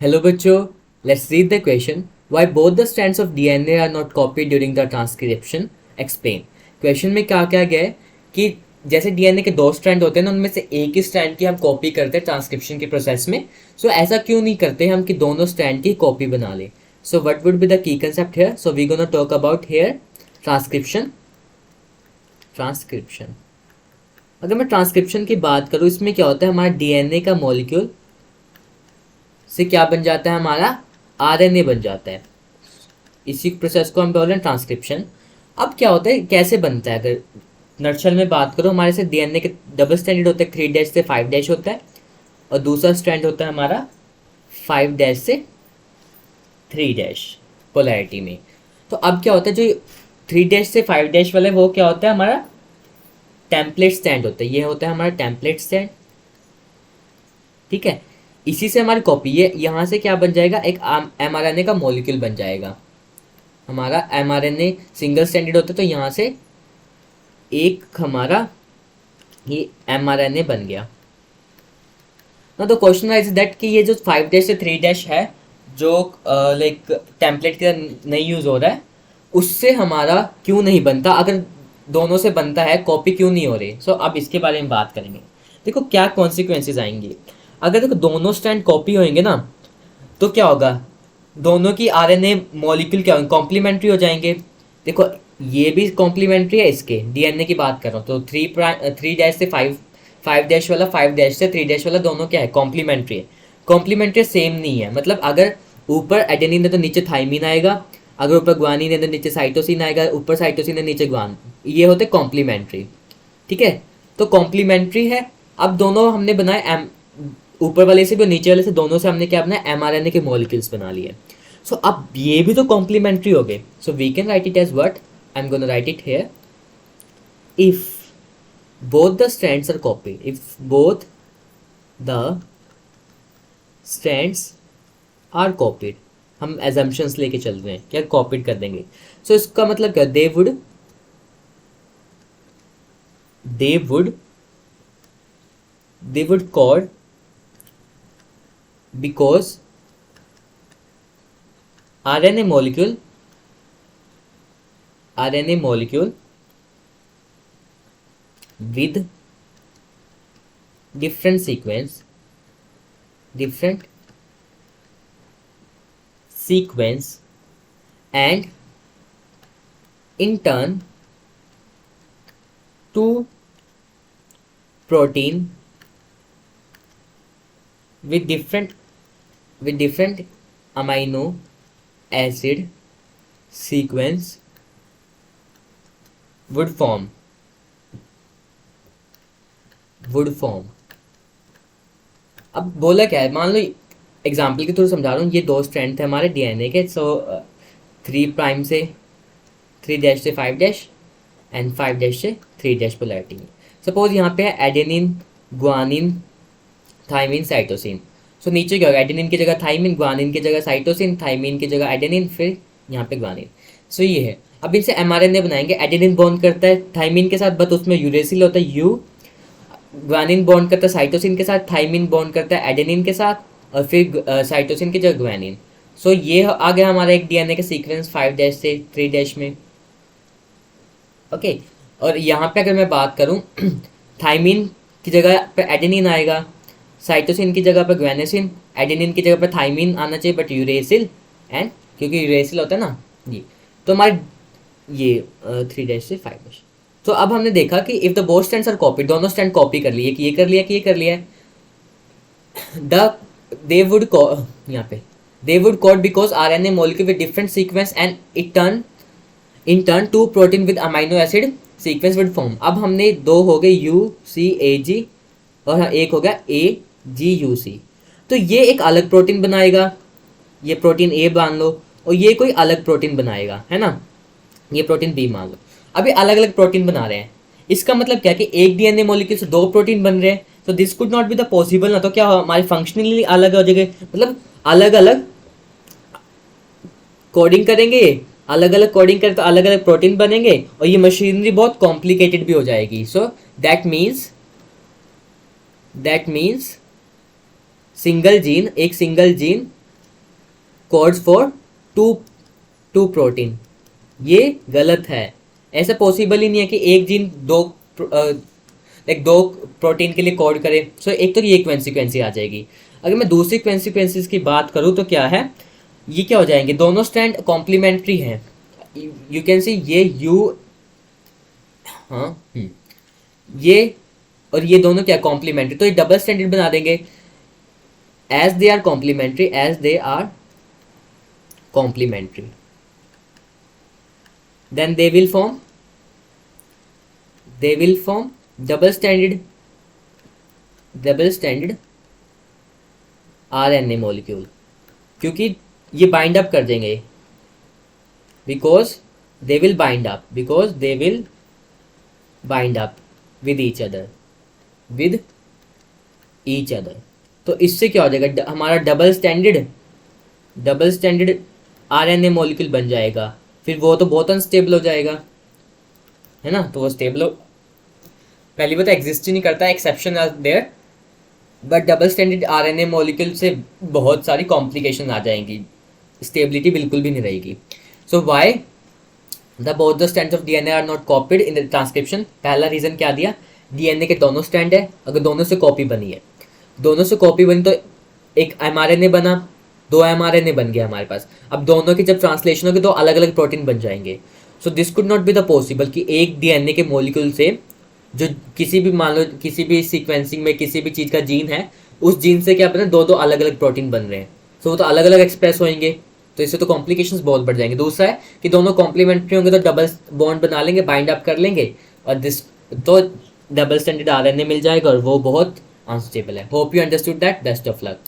Hello बच्चों, let's read the question. Why both the strands of DNA are not copied during the transcription? Explain. Question में क्या क्या गया है कि जैसे डीएनए के दो स्ट्रैंड होते हैं ना, उनमें से एक ही स्ट्रैंड की हम कॉपी करते हैं ट्रांसक्रिप्शन के प्रोसेस में. सो ऐसा क्यों नहीं करते हम कि दोनों स्ट्रैंड की कॉपी बना लें. So what would be the key concept here. So we gonna talk about here transcription. Transcription, अगर मैं ट्रांसक्रिप्शन की बात करूँ, इसमें क्या होता है, हमारा डीएनए का मॉलिक्यूल से क्या बन जाता है, हमारा आरएनए बन जाता है. इसी प्रोसेस को हम बोल रहे हैं ट्रांसक्रिप्शन. अब क्या होता है, कैसे बनता है, अगर नटशल में बात करो, हमारे से डीएनए के डबल स्टैंडर्ड होता है, 3 डैश से 5 डैश होता है, और दूसरा स्ट्रैंड होता है हमारा 5 डैश से 3 डैश पोलैरिटी में. तो अब क्या होता है, जो 3 डैश से 5 डैश वाला है वो क्या होता है, हमारा टेम्पलेट स्टैंड होता है. ये होता है हमारा टेम्पलेट स्टैंड. ठीक है, इसी से हमारी कॉपी, ये यहाँ से क्या बन जाएगा, एक एमआरएनए का मॉलिक्यूल बन जाएगा. हमारा एमआरएनए सिंगल स्टैंडर्ड होता है, तो यहाँ से एक हमारा ये एमआरएनए बन गया ना. तो क्वेश्चन इज दैट कि ये जो 5 डैश से 3 डैश है, जो लाइक टेम्पलेट के नहीं यूज़ हो रहा है, उससे हमारा क्यों नहीं बनता. अगर दोनों से बनता है, कॉपी क्यों नहीं हो रही. सो अब इसके बारे में बात करेंगे. देखो क्या कॉन्सिक्वेंसेज आएंगे अगर देखो दोनों स्ट्रैंड कॉपी होंगे ना. तो क्या होगा, दोनों की आरएनए मॉलिक्यूल क्या होंगे, कॉम्प्लीमेंट्री हो जाएंगे. देखो ये भी कॉम्प्लीमेंट्री है, इसके डीएनए की बात कर रहा हूँ, तो 3 डैश से 5 डैश वाला, 5 डैश से 3 डैश वाला, दोनों क्या है, कॉम्प्लीमेंट्री है. कॉम्प्लीमेंट्री सेम नहीं है, मतलब अगर ऊपर एडेनिन है तो नीचे थाइमिन आएगा, अगर ऊपर ग्वानिन है तो नीचे साइटोसिन आएगा, ऊपर साइटोसिन है नीचे ग्वान. ये होते कॉम्प्लीमेंट्री. ठीक है, तो कॉम्प्लीमेंट्री है. अब दोनों हमने बनाए, ऊपर वाले से भी और नीचे वाले से, दोनों से हमने क्या बनाया, एमआरएनए के मॉलिक्यूल्स बना लिए. सो अब ये भी तो कॉम्प्लीमेंट्री हो गए. So we can write it as what, I am gonna write it here. If both the strands are copied, if both the strands are copied, हम assumptions लेके चल रहे हैं, क्या copied कर देंगे. so इसका मतलब क्या, they would code because RNA molecule with different sequence and in turn two protein with different amino acid sequence would form. अब बोला क्या है, मान लो एग्जाम्पल के थ्रू समझा रहा हूँ. ये दो स्ट्रैंड थे हमारे डीएनए के. सो 3 प्राइम से 3 डैश से 5 डैश एंड 5 डैश से 3 डैश पोलैरिटी में. सपोज यहाँ पे है एडेनिन, ग्वानिन, थाइमिन, साइटोसिन. सो नीचे क्या होगा, एडेनिन की जगह थाइमिन, ग्वानिन की जगह साइटोसिन, थाइमिन की जगह एडेनिन, फिर यहाँ पे ग्वानिन. सो ये है. अब इनसे एमआरएनए बनाएंगे. एडेनिन बॉन्ड करता है थाइमिन के साथ, बट उसमें यूरेसिल होता है यू. ग्वानिन बॉन्ड करता है साइटोसिन के साथ, थाइमिन बॉन्ड करता है एडेनिन के साथ, और फिर साइटोसिन की जगह ग्वानिन. सो ये आ गया हमारा एक डीएनए का सीक्वेंस 5 डैश से 3 डैश में. ओके, और यहाँ पे अगर मैं बात करूँ, थाइमिन की जगह पे एडेनिन आएगा, साइटोसिन की जगह पे ग्वानिसिन, एडेनिन की जगह पे थाइमिन आना चाहिए, बट यूरेसिल, एंड क्योंकि यूरेसिल होता है ना जी. तो हमारे ये 3 डैश से 5 डैश. तो अब हमने देखा कि if the both strands are copied, दोनों स्टैंड कॉपी कर लिए, कि ये कर लिया, कि ये कर लिया, दे वुड यहाँ पे they would code because RNA molecule with different sequence and in turn two protein with amino acid sequence would form. अब हमने दो हो गए UCAG और एक हो गया AGUC. तो ये एक अलग प्रोटीन बनाएगा, ये प्रोटीन A मान लो, और ये कोई अलग प्रोटीन बनाएगा, है ना, ये प्रोटीन B मान लो. अभी अलग अलग प्रोटीन बना रहे हैं. इसका मतलब क्या कि एक डीएनए मॉलिक्यूल से दो प्रोटीन बन रहे हैं. तो this could not be the possible ना. तो क्या हमारे फंक्शनली अलग हो जाएंगे, मतलब अलग अलग कोडिंग करेंगे, अलग अलग कोडिंग करें तो अलग अलग प्रोटीन बनेंगे, और ये मशीनरी बहुत कॉम्प्लिकेटेड भी हो जाएगी. So that means single gene codes for two protein. ये गलत है, ऐसा पॉसिबल ही नहीं है कि एक जीन दो प्रोटीन के लिए कोड करे। सो एक तो ये कॉन्सिक्वेंसी आ जाएगी। अगर मैं दूसरी कॉन्सिक्वेंसीज की बात करूँ तो क्या है, ये क्या हो जाएंगे, दोनों स्ट्रैंड कॉम्प्लीमेंट्री हैं। यू कैन सी ये ये और ये दोनों क्या कॉम्प्लीमेंट्री, तो ये डबल स्टैंडर्ड बना देंगे। As they are complementary, as they are complementary, then they will form double standard RNA molecule, क्योंकि ये बाइंड अप कर देंगे, because they will bind up with each other। तो इससे क्या हो जाएगा, हमारा डबल स्टैंडर्ड RNA मॉलिक्यूल बन जाएगा। फिर वो तो बहुत अनस्टेबल हो जाएगा, है ना, तो वो स्टेबल पहली बात एग्जिस्ट ही नहीं करता, exception are there, but double stranded RNA molecule से बहुत सारी कॉम्प्लिकेशन आ जाएंगी, स्टेबिलिटी बिल्कुल भी नहीं रहेगी। So why the both the strands of DNA are not copied in the transcription. पहला रीजन क्या दिया, DNA के दोनों स्ट्रैंड है, अगर दोनों से कॉपी बनी तो एक mRNA बना, 2 mRNA बन गया हमारे पास। अब दोनों की जब ट्रांसलेशन होगी तो अलग अलग प्रोटीन बन जाएंगे। So this could not be the possible कि एक DNA के मॉलिक्यूल से जो किसी भी, मान लो किसी भी सीक्वेंसिंग में किसी भी चीज़ का जीन है, उस जीन से क्या बना, दो अलग अलग प्रोटीन बन रहे हैं। सो वो तो अलग अलग एक्सप्रेस होंगे, तो इससे तो कॉम्प्लिकेशंस बहुत बढ़ जाएंगे। दूसरा है कि दोनों कॉम्प्लीमेंट्री होंगे तो डबल बॉन्ड बना लेंगे, बाइंड अप कर लेंगे, और दिस तो डबल स्टैंडर्ड RNA मिल जाएगा, और वो बहुत अनस्टेबल है। Hope you understood that. Best of luck.